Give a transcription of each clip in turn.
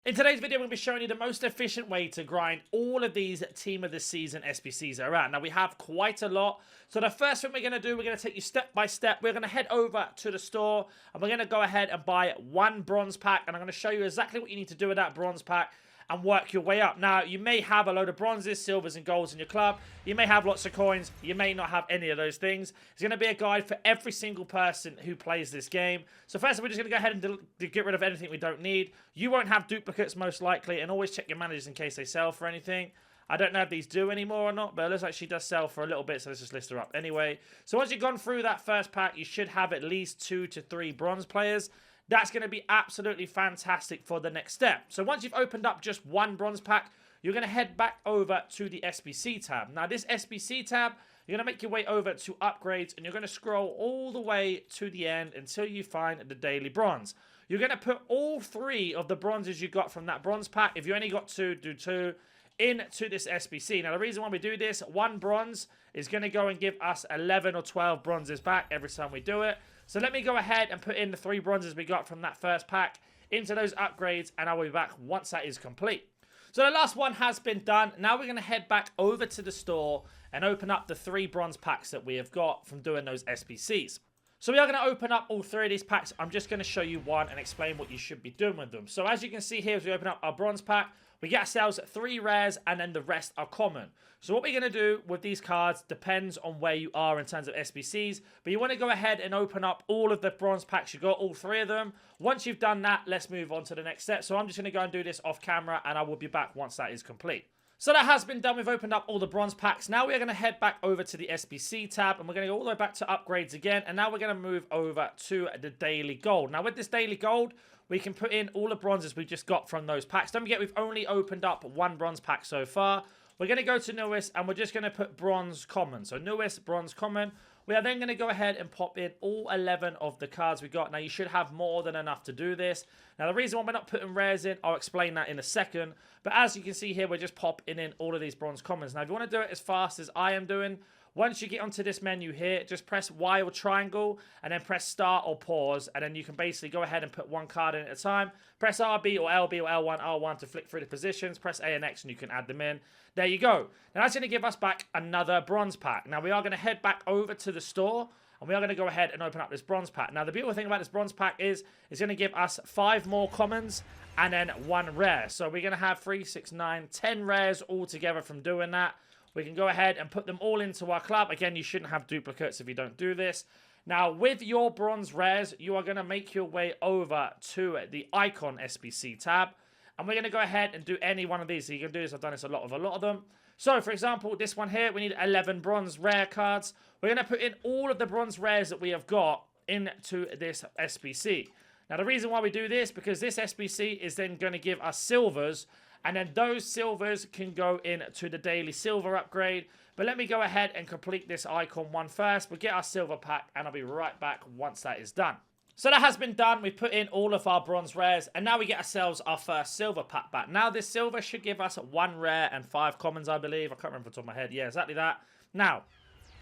In today's video, we're going to be showing you the most efficient way to grind all of these Team of the Season SBCs that are out. Now, we have quite a lot. So the first thing we're going to do, we're going to take you step by step. We're going to head over to the store, and we're going to go ahead and buy one bronze pack. And I'm going to show you exactly what you need to do with that bronze pack and work your way up. Now, you may have a load of bronzes, silvers, and golds in your club. You may have lots of coins. You may not have any of those things. It's going to be a guide for every single person who plays this game. So first, we're just going to go ahead and get rid of anything we don't need. You won't have duplicates most likely, and always check your managers in case they sell for anything. I don't know if these do anymore or not, but it looks like she does sell for a little bit, so let's just list her up anyway. So once you've gone through that first pack, you should have at least 2 to 3 bronze players. That's going to be absolutely fantastic for the next step. So once you've opened up just one bronze pack, you're going to head back over to the SBC tab. Now, this SBC tab, you're going to make your way over to upgrades, and you're going to scroll all the way to the end until you find the daily bronze. You're going to put all 3 of the bronzes you got from that bronze pack. If you only got 2, do 2 into this SBC. Now, the reason why we do this, 1 bronze is going to go and give us 11 or 12 bronzes back every time we do it. So let me go ahead and put in the 3 bronzes we got from that first pack into those upgrades, and I will be back once that is complete. So the last one has been done. Now we're going to head back over to the store and open up the 3 bronze packs that we have got from doing those SBCs. So we are going to open up all 3 of these packs. I'm just going to show you one and explain what you should be doing with them. So as you can see here, as we open up our bronze pack, we get ourselves 3 rares, and then the rest are common. So what we're going to do with these cards depends on where you are in terms of SBCs. But you want to go ahead and open up all of the bronze packs. You got all 3 of them. Once you've done that, let's move on to the next step. So I'm just going to go and do this off camera, and I will be back once that is complete. So that has been done. We've opened up all the bronze packs. Now we're going to head back over to the SBC tab, and we're going to go all the way back to upgrades again. And now we're going to move over to the daily gold. Now with this daily gold, we can put in all the bronzes we just got from those packs. Don't forget, we've only opened up 1 bronze pack so far. We're going to go to newest, and we're just going to put bronze common. So newest, bronze common. We are then going to go ahead and pop in all 11 of the cards we got. Now, you should have more than enough to do this. Now, the reason why we're not putting rares in, I'll explain that in a second. But as you can see here, we're just popping in all of these bronze commons. Now, if you want to do it as fast as I am doing, once you get onto this menu here, just press Y or triangle, and then press start or pause, and then you can basically go ahead and put 1 card in at a time. Press RB or LB or L1, R1 to flick through the positions. Press A and X, and you can add them in. There you go. Now, that's going to give us back another bronze pack. Now, we are going to head back over to the store, and we are going to go ahead and open up this bronze pack. Now, the beautiful thing about this bronze pack is it's going to give us 5 more commons and then 1 rare. So we're going to have 3, 6, 9, 10 rares all together from doing that. We can go ahead and put them all into our club. Again, you shouldn't have duplicates if you don't do this. Now, with your bronze rares, you are going to make your way over to the icon SBC tab. And we're going to go ahead and do any one of these. So you can do this. I've done this a lot with a lot of them. So, for example, this one here, we need 11 bronze rare cards. We're going to put in all of the bronze rares that we have got into this SBC. Now, the reason why we do this, because this SBC is then going to give us silvers. And then those silvers can go into the daily silver upgrade. But let me go ahead and complete this icon one first. We'll get our silver pack, and I'll be right back once that is done. So that has been done. We've put in all of our bronze rares, and now we get ourselves our first silver pack back. Now, this silver should give us 1 rare and 5 commons, I believe. I can't remember off the top of my head. Yeah, exactly that. Now,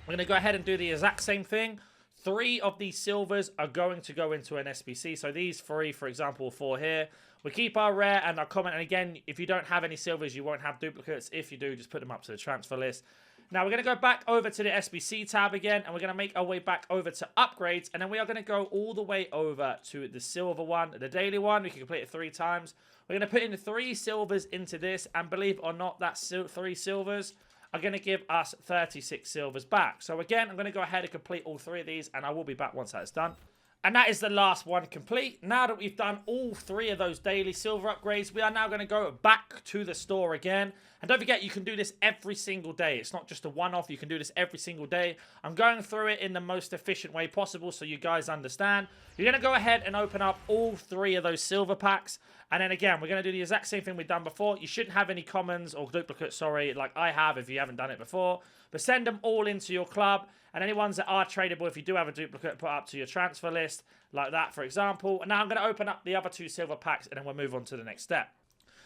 we're going to go ahead and do the exact same thing. 3 of these silvers are going to go into an SBC. So these 3, for example, 4 here. We keep our rare and our common. And again, if you don't have any silvers, you won't have duplicates. If you do, just put them up to the transfer list. Now, we're going to go back over to the SBC tab again, and we're going to make our way back over to upgrades, and then we are going to go all the way over to the silver one, the daily one. We can complete it 3 times. We're going to put in 3 silvers into this, and believe it or not, that 3 silvers are going to give us 36 silvers back. So again, I'm going to go ahead and complete all 3 of these, and I will be back once that is done. And that is the last one complete. Now that we've done all 3 of those daily silver upgrades, we are now going to go back to the store again. And don't forget, you can do this every single day. It's not just a one-off. You can do this every single day. I'm going through it in the most efficient way possible so you guys understand. You're going to go ahead and open up all 3 of those silver packs. And then again, we're going to do the exact same thing we've done before. You shouldn't have any commons or duplicates, sorry, like I have if you haven't done it before. But send them all into your club. And any ones that are tradable, if you do have a duplicate, put up to your transfer list, like that, for example. And now I'm going to open up the other 2 silver packs, and then we'll move on to the next step.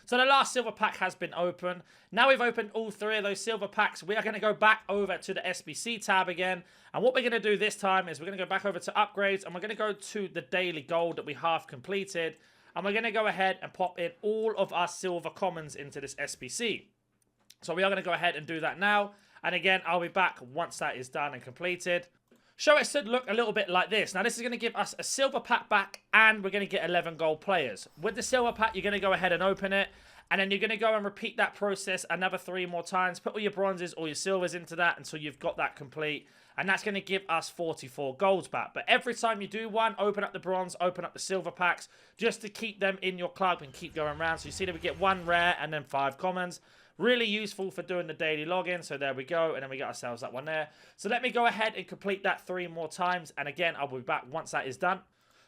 So the last silver pack has been opened. Now we've opened all 3 of those silver packs. We are going to go back over to the SBC tab again. And what we're going to do this time is we're going to go back over to upgrades, and we're going to go to the daily gold that we half completed. And we're going to go ahead and pop in all of our silver commons into this SBC. So we are going to go ahead and do that now. And again, I'll be back once that is done and completed. So it should look a little bit like this. Now, this is going to give us a silver pack back, and we're going to get 11 gold players. With the silver pack, you're going to go ahead and open it, and then you're going to go and repeat that process another 3 more times. Put all your bronzes or your silvers into that until you've got that complete, and that's going to give us 44 golds back. But every time you do one, open up the bronze, open up the silver packs, just to keep them in your club and keep going around. So you see that we get 1 rare and then 5 commons. Really useful for doing the daily login. So there we go. And then we got ourselves that one there. So let me go ahead and complete that 3 more times. And again, I'll be back once that is done.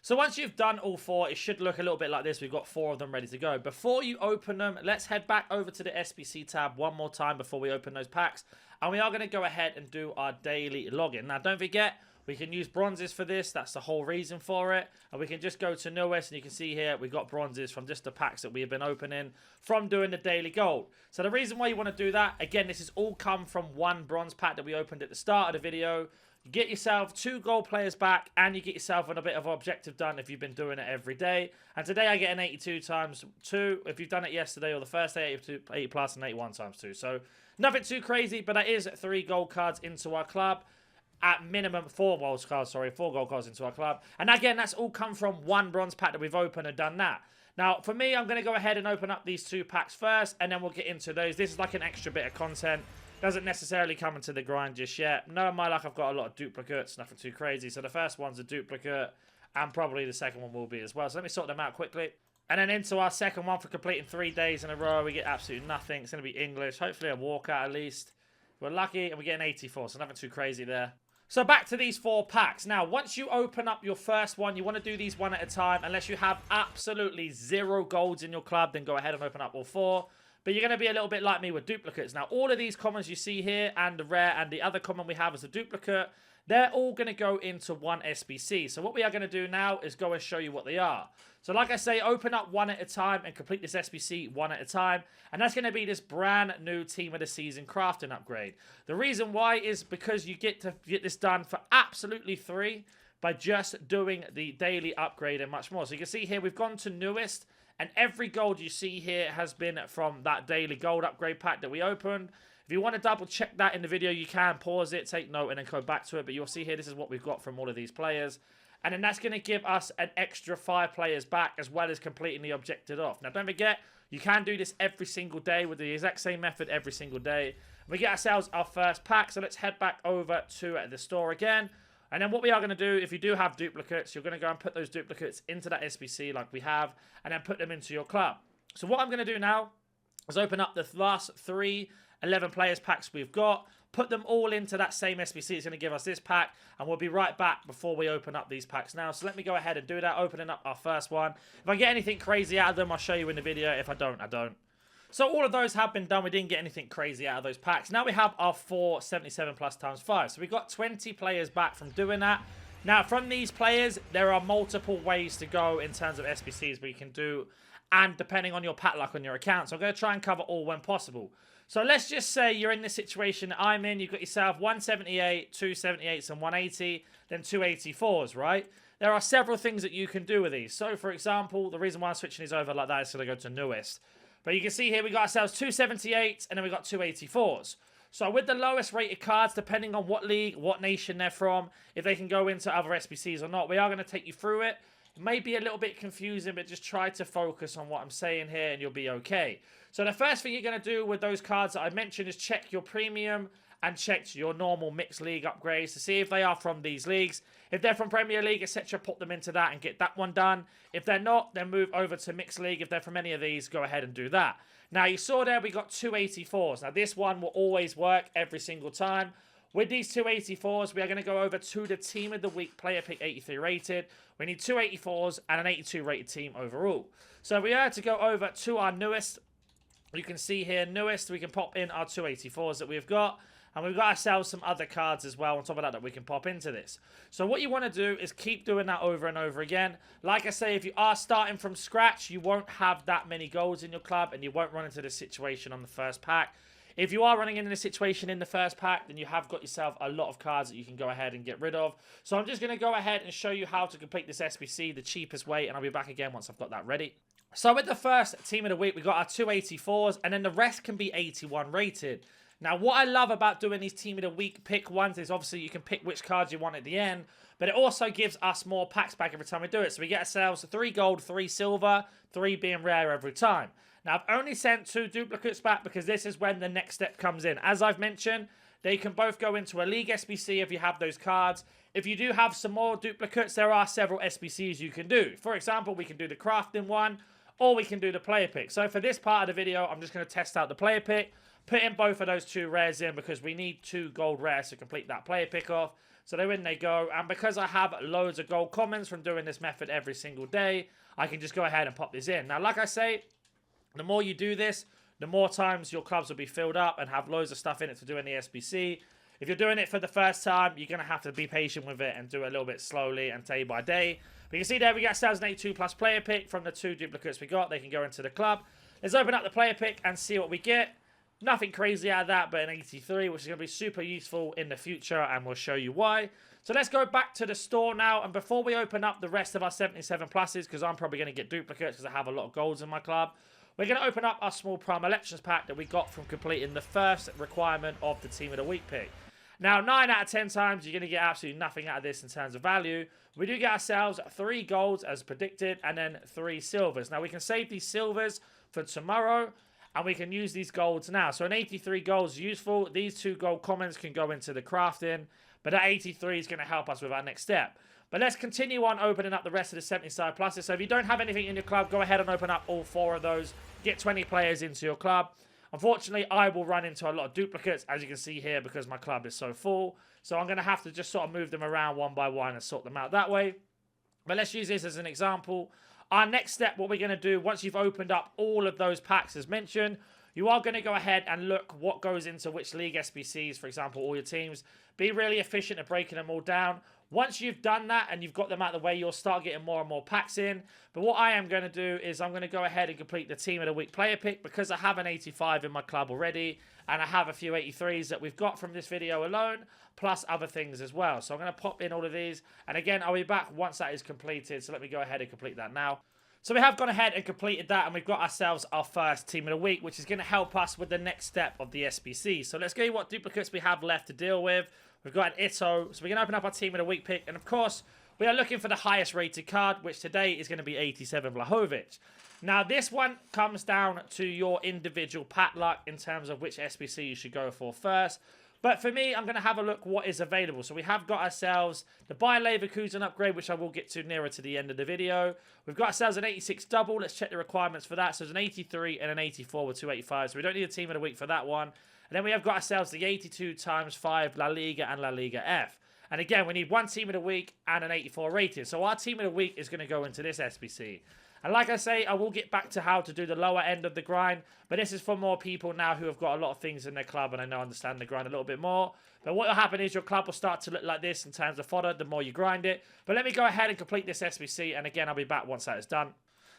So once you've done all 4, it should look a little bit like this. We've got 4 of them ready to go. Before you open them, let's head back over to the SBC tab one more time before we open those packs. And we are going to go ahead and do our daily login. Now, don't forget, we can use bronzes for this. That's the whole reason for it. And we can just go to newest, and you can see here we've got bronzes from just the packs that we have been opening from doing the daily gold. So the reason why you want to do that, again, this has all come from 1 bronze pack that we opened at the start of the video. You get yourself 2 gold players back, and you get yourself a bit of objective done if you've been doing it every day. And today I get an 82 times 2. If you've done it yesterday or the first day, 80 plus and 81 times 2. So nothing too crazy, but that is 3 gold cards into our club. At minimum 4 gold cards into our club. And again, that's all come from 1 bronze pack that we've opened and done that. Now, for me, I'm going to go ahead and open up these 2 packs first, and then we'll get into those. This is like an extra bit of content. Doesn't necessarily come into the grind just yet. No, in my luck, I've got a lot of duplicates, nothing too crazy. So the first one's a duplicate, and probably the second one will be as well. So let me sort them out quickly. And then into our second one for completing 3 days in a row, we get absolutely nothing. It's going to be English, hopefully a walkout at least. We're lucky, and we get an 84, so nothing too crazy there. So back to these 4 packs. Now, once you open up your first one, you want to do these one at a time. Unless you have absolutely 0 golds in your club, then go ahead and open up all 4. But you're going to be a little bit like me with duplicates. Now, all of these commons you see here, and the rare, and the other common we have as a duplicate, they're all going to go into 1 SBC. So what we are going to do now is go and show you what they are. So like I say, open up one at a time and complete this SBC one at a time. And that's going to be this brand new Team of the Season crafting upgrade. The reason why is because you get to get this done for absolutely free by just doing the daily upgrade and much more. So you can see here, we've gone to newest. And every gold you see here has been from that daily gold upgrade pack that we opened. If you want to double check that in the video, you can pause it, take note, and then go back to it. But you'll see here, this is what we've got from all of these players. And then that's going to give us an extra 5 players back, as well as completing the objective off. Now, don't forget, you can do this every single day with the exact same method every single day. We get ourselves our first pack, so let's head back over to the store again. And then what we are going to do, if you do have duplicates, you're going to go and put those duplicates into that SBC like we have, and then put them into your club. So what I'm going to do now is open up the last 3 11 players packs we've got, put them all into that same SBC. It's going to give us this pack, and we'll be right back before we open up these packs now. So let me go ahead and do that, opening up our first one. If I get anything crazy out of them, I'll show you in the video. If I don't, I don't. So all of those have been done. We didn't get anything crazy out of those packs. Now we have our 4 77 plus times 5. So we got 20 players back from doing that. Now from these players, there are multiple ways to go in terms of SBCs we can do, and depending on your pack luck on your account. So I'm going to try and cover all when possible. So let's just say you're in this situation that I'm in. You've got yourself 178, 278s, and 180, then 284s, right? There are several things that you can do with these. So for example, the reason why I'm switching these over like that is so they go to newest. But you can see here we got ourselves 278s, and then we got 284s. So with the lowest rated cards, depending on what league, what nation they're from, if they can go into other SBCs or not, we are going to take you through it. It may be a little bit confusing, but just try to focus on what I'm saying here and you'll be okay. So the first thing you're going to do with those cards that I mentioned is check your premium and check your normal mixed league upgrades to see if they are from these leagues. If they're from Premier League, etc., put them into that and get that one done. If they're not, then move over to mixed league. If they're from any of these, go ahead and do that. Now, you saw there we got 284s. Now, this one will always work every single time. With these 284s, we are going to go over to the Team of the Week Player Pick 83 rated. We need 284s and an 82 rated team overall. So we are to go over to our newest. You can see here, newest, we can pop in our 284s that we've got. And we've got ourselves some other cards as well on top of that we can pop into this. So what you want to do is keep doing that over and over again. Like I say, if you are starting from scratch, you won't have that many golds in your club and you won't run into this situation on the first pack. If you are running into this situation in the first pack, then you have got yourself a lot of cards that you can go ahead and get rid of. So I'm just going to go ahead and show you how to complete this SBC the cheapest way, and I'll be back again once I've got that ready. So with the first team of the week, we got our 284s, and then the rest can be 81 rated. Now, what I love about doing these team of the week pick ones is obviously you can pick which cards you want at the end, but it also gives us more packs back every time we do it. So we get ourselves 3 gold, 3 silver, 3 being rare every time. Now, I've only sent 2 duplicates back because this is when the next step comes in. As I've mentioned, they can both go into a League SBC if you have those cards. If you do have some more duplicates, there are several SBCs you can do. For example, we can do the crafting one, or we can do the player pick. So for this part of the video, I'm just going to test out the player pick. Put in both of those 2 rares in because we need 2 gold rares to complete that player pick off. So there in they go. And because I have loads of gold commons from doing this method every single day, I can just go ahead and pop this in. Now, like I say, the more you do this, the more times your clubs will be filled up and have loads of stuff in it to do in the SBC. If you're doing it for the first time, you're going to have to be patient with it and do it a little bit slowly and day by day. But you can see there we got ourselves an 82 plus player pick from the 2 duplicates we got. They can go into the club. Let's open up the player pick and see what we get. Nothing crazy out of that, but an 83, which is going to be super useful in the future, and we'll show you why. So let's go back to the store now, and before we open up the rest of our 77 pluses, because I'm probably going to get duplicates because I have a lot of golds in my club, we're going to open up our small prime elections pack that we got from completing the first requirement of the team of the week pick. Now, 9 out of 10 times, you're going to get absolutely nothing out of this in terms of value. We do get ourselves 3 golds as predicted, and then 3 silvers. Now, we can save these silvers for tomorrow, and we can use these golds now. So an 83 gold is useful. These 2 gold commons can go into the crafting, but that 83 is going to help us with our next step. But let's continue on opening up the rest of the 75 pluses. So if you don't have anything in your club, go ahead and open up all 4 of those. Get 20 players into your club. Unfortunately, I will run into a lot of duplicates, as you can see here, because my club is so full. So I'm going to have to just sort of move them around one by one and sort them out that way. But let's use this as an example. Our next step, what we're going to do, once you've opened up all of those packs as mentioned, you are going to go ahead and look what goes into which league SBCs, for example, all your teams. Be really efficient at breaking them all down. Once you've done that and you've got them out of the way, you'll start getting more and more packs in. But what I am going to do is I'm going to go ahead and complete the team of the week player pick because I have an 85 in my club already. And I have a few 83s that we've got from this video alone, plus other things as well. So I'm going to pop in all of these. And again, I'll be back once that is completed. So let me go ahead and complete that now. So we have gone ahead and completed that, and we've got ourselves our first team of the week, which is going to help us with the next step of the SBC. So let's go what duplicates we have left to deal with. We've got an Ito, so we're going to open up our team of the week pick, and of course, we are looking for the highest rated card, which today is going to be 87 Vlahovic. Now, this one comes down to your individual pack luck in terms of which SBC you should go for first. But for me, I'm going to have a look what is available. So we have got ourselves the Bayer Leverkusen upgrade, which I will get to nearer to the end of the video. We've got ourselves an 86 double. Let's check the requirements for that. So it's an 83 and an 84 with 285. So we don't need a team of the week for that one. And then we have got ourselves the 82 times 5 La Liga and La Liga F. And again, we need one team of the week and an 84 rating. So our team of the week is going to go into this SBC. And like I say, I will get back to how to do the lower end of the grind. But this is for more people now who have got a lot of things in their club and I know understand the grind a little bit more. But what will happen is your club will start to look like this in terms of fodder the more you grind it. But let me go ahead and complete this SBC. And again, I'll be back once that is done.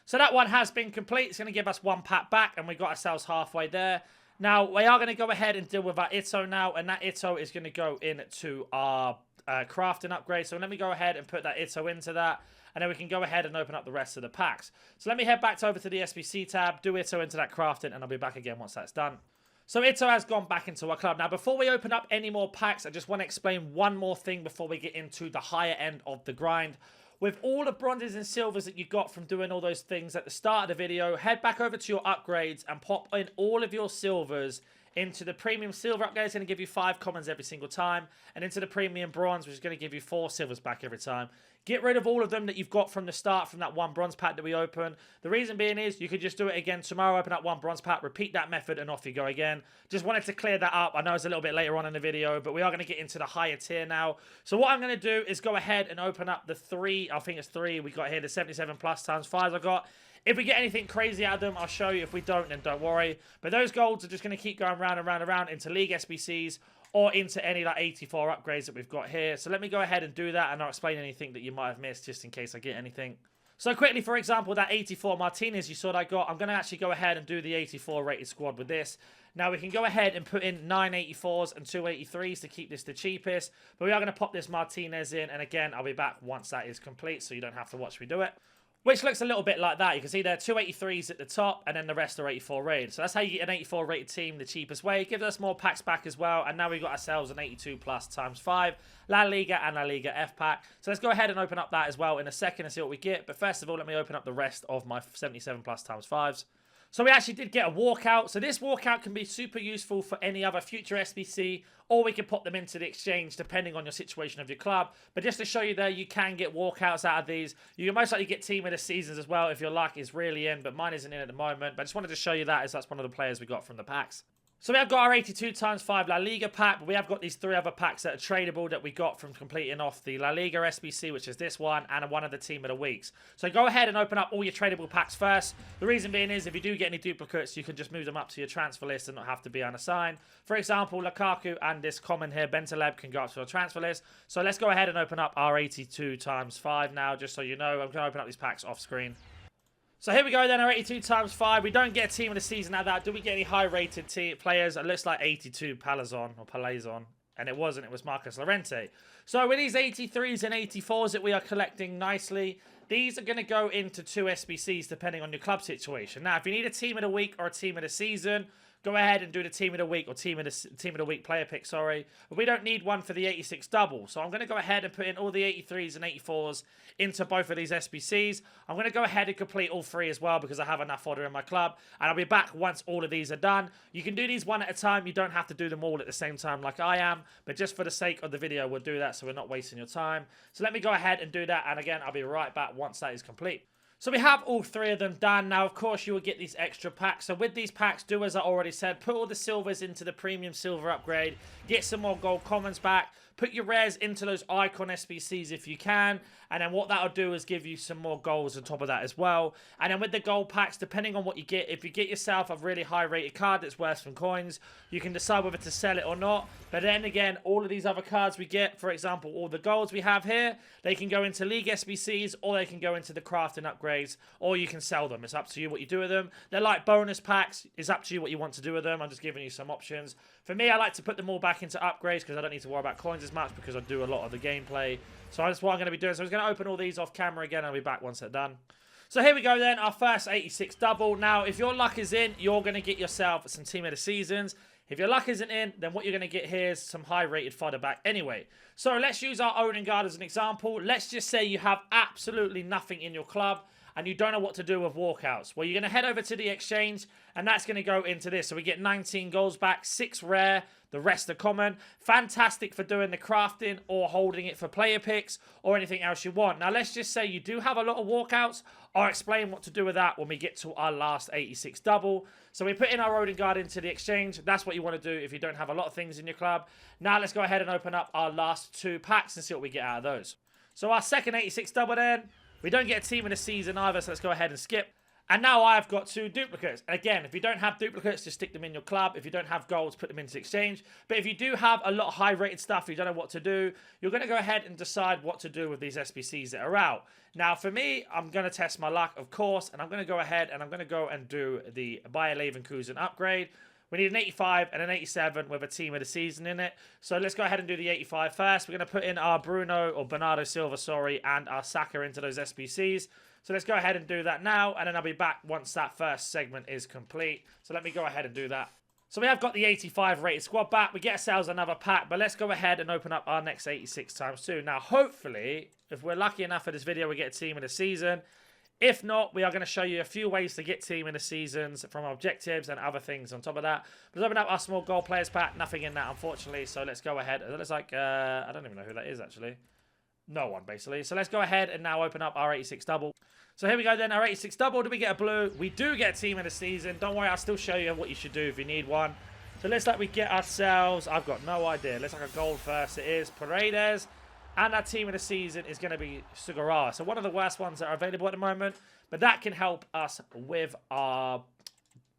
So that one has been complete. It's going to give us one pack back. And we got ourselves halfway there. Now, we are going to go ahead and deal with our Ito now. And that Ito is going to go into our crafting upgrade. So let me go ahead and put that Ito into that. And then we can go ahead and open up the rest of the packs. So let me head back over to the SBC tab, do Ito into that crafting, and I'll be back again once that's done. So Ito has gone back into our club. Now, before we open up any more packs, I just want to explain one more thing before we get into the higher end of the grind. With all the bronzes and silvers that you got from doing all those things at the start of the video, head back over to your upgrades and pop in all of your silvers into the premium silver upgrade. It's going to give you 5 commons every single time. And into the premium bronze, which is going to give you 4 silvers back every time. Get rid of all of them that you've got from the start from that one bronze pack that we opened. The reason being is you could just do it again tomorrow, open up one bronze pack, repeat that method, and off you go again. Just wanted to clear that up. I know it's a little bit later on in the video, but we are going to get into the higher tier now. So what I'm going to do is go ahead and open up the 3, I think it's 3 we got here, the 77 plus times 5s I got. If we get anything crazy out of them, I'll show you. If we don't, then don't worry. But those golds are just going to keep going round and round and round into League SBCs or into any like 84 upgrades that we've got here. So let me go ahead and do that, and I'll explain anything that you might have missed just in case I get anything. So quickly, for example, that 84 Martinez you saw that I got, I'm going to actually go ahead and do the 84 rated squad with this. Now we can go ahead and put in 9 84s and 2 83s to keep this the cheapest. But we are going to pop this Martinez in. And again, I'll be back once that is complete, so you don't have to watch me do it. Which looks a little bit like that. You can see there are 2 83s at the top, and then the rest are 84 rated. So that's how you get an 84 rated team the cheapest way. It gives us more packs back as well. And now we've got ourselves an 82 plus times 5 La Liga and La Liga F pack. So let's go ahead and open up that as well in a second and see what we get. But first of all, let me open up the rest of my 77 plus times 5s. So we actually did get a walkout. So this walkout can be super useful for any other future SBC, or we can put them into the exchange depending on your situation of your club. But just to show you there, you can get walkouts out of these. You can most likely get team of the seasons as well if your luck is really in, but mine isn't in at the moment. But I just wanted to show you that as that's one of the players we got from the packs. So we have got our 82 times 5 La Liga pack, but we have got these 3 other packs that are tradable that we got from completing off the La Liga SBC, which is this one, and one of the Team of the Weeks. So go ahead and open up all your tradable packs first. The reason being is if you do get any duplicates, you can just move them up to your transfer list and not have to be unassigned. For example, Lukaku and this common here, Bentaleb, can go up to your transfer list. So let's go ahead and open up our 82 times 5 now, just so you know. I'm going to open up these packs off screen. So here we go then, our 82 times 5. We don't get a team of the season out of that. Do we get any high-rated players? It looks like 82 Palazon. And it wasn't. It was Marcus Llorente. So with these 83s and 84s that we are collecting nicely, these are going to go into 2 SBCs depending on your club situation. Now, if you need a team of the week or a team of the season, go ahead and do the team of the week or team of the week player pick, sorry. But we don't need one for the 86 double. So I'm going to go ahead and put in all the 83s and 84s into both of these SBCs. I'm going to go ahead and complete all 3 as well because I have enough order in my club. And I'll be back once all of these are done. You can do these one at a time. You don't have to do them all at the same time like I am. But just for the sake of the video, we'll do that so we're not wasting your time. So let me go ahead and do that. And again, I'll be right back once that is complete. So we have all 3 of them done. Now, of course, you will get these extra packs. So with these packs, do as I already said. Put all the silvers into the premium silver upgrade. Get some more gold commons back. Put your rares into those icon SBCs if you can. And then what that'll do is give you some more golds on top of that as well. And then with the gold packs, depending on what you get, if you get yourself a really high rated card that's worth some coins, you can decide whether to sell it or not. But then again, all of these other cards we get, for example, all the golds we have here, they can go into League SBCs or they can go into the crafting upgrades, or you can sell them. It's up to you what you do with them. They're like bonus packs. It's up to you what you want to do with them. I'm just giving you some options. For me, I like to put them all back into upgrades because I don't need to worry about coins as much because I do a lot of the gameplay. So that's what I'm going to be doing. So I'm going to open all these off camera again. I'll be back once they're done. So here we go then, our first 86 double. Now, if your luck is in, you're going to get yourself some Team of the Seasons. If your luck isn't in, then what you're going to get here is some high-rated fodder back anyway. So let's use our Odegaard as an example. Let's just say you have absolutely nothing in your club and you don't know what to do with walkouts. Well, you're going to head over to the exchange, and that's going to go into this. So we get 19 goals back, 6 rare, the rest are common. Fantastic for doing the crafting or holding it for player picks or anything else you want. Now, let's just say you do have a lot of walkouts. I'll explain what to do with that when we get to our last 86 double. So we put in our Odegaard into the exchange. That's what you want to do if you don't have a lot of things in your club. Now, let's go ahead and open up our last 2 packs and see what we get out of those. So our second 86 double then. We don't get a team in the season either, so let's go ahead and skip. And now I've got 2 duplicates. Again, if you don't have duplicates, just stick them in your club. If you don't have golds, put them into exchange. But if you do have a lot of high-rated stuff, you don't know what to do, you're going to go ahead and decide what to do with these SBCs that are out. Now, for me, I'm going to test my luck, of course, and I'm going to go ahead and I'm going to go and do the Bayer Leverkusen upgrade. We need an 85 and an 87 with a team of the season in it. So let's go ahead and do the 85 first. We're going to put in our Bruno, or Bernardo Silva, sorry, and our Saka into those SBCs. So let's go ahead and do that now, and then I'll be back once that first segment is complete. So let me go ahead and do that. So we have got the 85 rated squad back. We get ourselves another pack, but let's go ahead and open up our next 86 times 2. Now, hopefully, if we're lucky enough for this video, we get a team of the season. If not, we are going to show you a few ways to get team in the seasons from objectives and other things on top of that. Let's open up our small goal players pack. Nothing in that, unfortunately. So let's go ahead. It looks like, I don't even know who that is, actually. No one, basically. So let's go ahead and now open up our 86 double. So here we go then, our 86 double. Do we get a blue? We do get a team in the season. Don't worry, I'll still show you what you should do if you need one. So let's like we get ourselves, I've got no idea. Let's like a gold first. It is Paredes. And that team of the season is going to be Sugarawa. So one of the worst ones that are available at the moment. But that can help us with our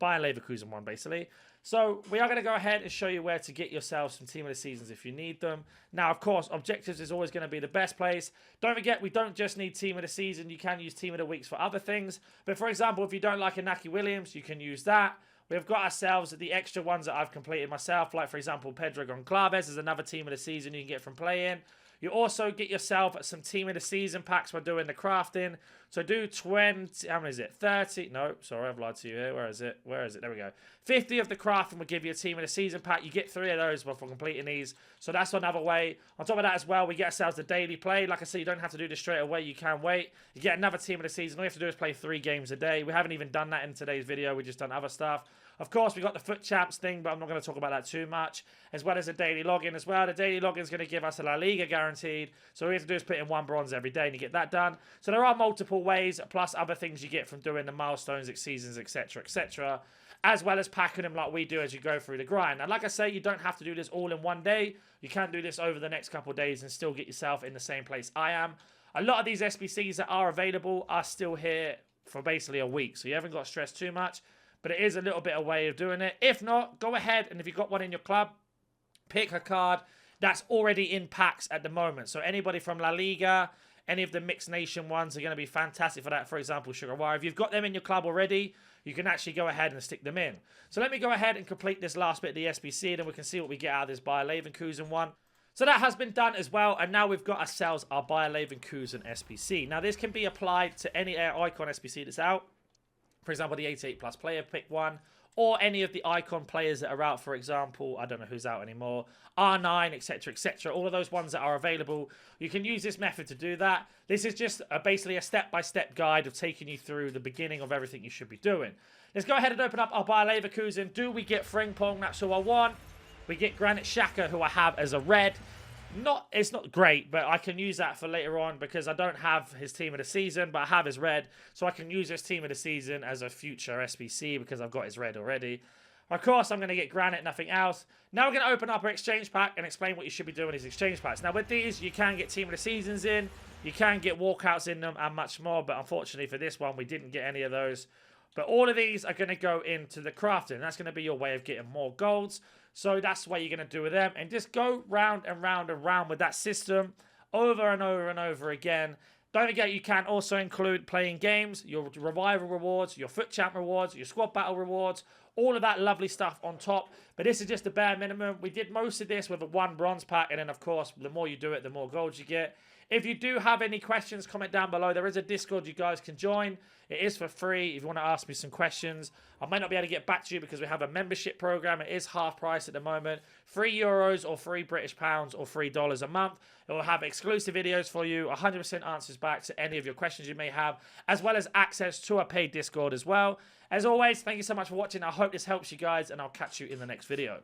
Bayern Leverkusen one, basically. So we are going to go ahead and show you where to get yourself some Team of the Seasons if you need them. Now, of course, Objectives is always going to be the best place. Don't forget, we don't just need Team of the Season. You can use Team of the Weeks for other things. But for example, if you don't like Inaki Williams, you can use that. We've got ourselves the extra ones that I've completed myself. Like, for example, Pedro Goncalves is another Team of the Season you can get from playing. You also get yourself some Team of the Season packs by doing the crafting. So do 20, how many is it? 30, no, sorry, I've lied to you here. Where is it? Where is it? There we go. 50 of the crafting will give you a Team of the Season pack. You get 3 of those before completing these. So that's another way. On top of that as well, we get ourselves the daily play. Like I said, you don't have to do this straight away. You can wait. You get another Team of the Season. All you have to do is play 3 games a day. We haven't even done that in today's video. We've just done other stuff. Of course, we got the Foot Champs thing, but I'm not going to talk about that too much. As well as a daily login as well. The daily login is going to give us a La Liga guaranteed. So all we have to do is put in 1 bronze every day and you get that done. So there are multiple ways, plus other things you get from doing the milestones, seasons, etc., etc. As well as packing them like we do as you go through the grind. And like I say, you don't have to do this all in one day. You can do this over the next couple of days and still get yourself in the same place I am. A lot of these SBCs that are available are still here for basically a week. So you haven't got to stress too much. But it is a little bit of a way of doing it. If not, go ahead and if you've got one in your club, pick a card that's already in packs at the moment. So anybody from La Liga, any of the Mixed Nation ones are going to be fantastic for that. For example, Sugarwire. If you've got them in your club already, you can actually go ahead and stick them in. So let me go ahead and complete this last bit of the SBC, then we can see what we get out of this Bayer Leverkusen one. So that has been done as well, and now we've got ourselves our Bayer Leverkusen SBC. Now this can be applied to any Icon SBC that's out. For example, the 88 plus player pick one, or any of the icon players that are out. For example, I don't know who's out anymore, R9, etc., etc. All of those ones that are available, you can use this method to do that. This is just basically a step-by-step guide of taking you through the beginning of everything you should be doing. Let's go ahead and open up our Bayer Leverkusen. Do we get Frimpong? That's who I want. We get Granit Xhaka, who I have as a red. It's not great, but I can use that for later on because I don't have his Team of the Season, but I have his red, so I can use his Team of the Season as a future SBC because I've got his red already. Of course, I'm going to get Granite, nothing else. Now we're going to open up our exchange pack and explain what you should be doing in these exchange packs. Now with these, you can get Team of the Seasons in, you can get walkouts in them and much more, but unfortunately for this one, we didn't get any of those. But all of these are going to go into the crafting. That's going to be your way of getting more golds. So that's what you're going to do with them. And just go round and round and round with that system over and over and over again. Don't forget, you can also include playing games, your revival rewards, your Foot Champ rewards, your squad battle rewards, all of that lovely stuff on top. But this is just the bare minimum. We did most of this with a 1 bronze pack. And then, of course, the more you do it, the more golds you get. If you do have any questions, comment down below. There is a Discord you guys can join. It is for free if you want to ask me some questions. I might not be able to get back to you because we have a membership program. It is half price at the moment. €3 or £3 or $3 a month. It will have exclusive videos for you, 100% answers back to any of your questions you may have, as well as access to a paid Discord as well. As always, thank you so much for watching. I hope this helps you guys, and I'll catch you in the next video.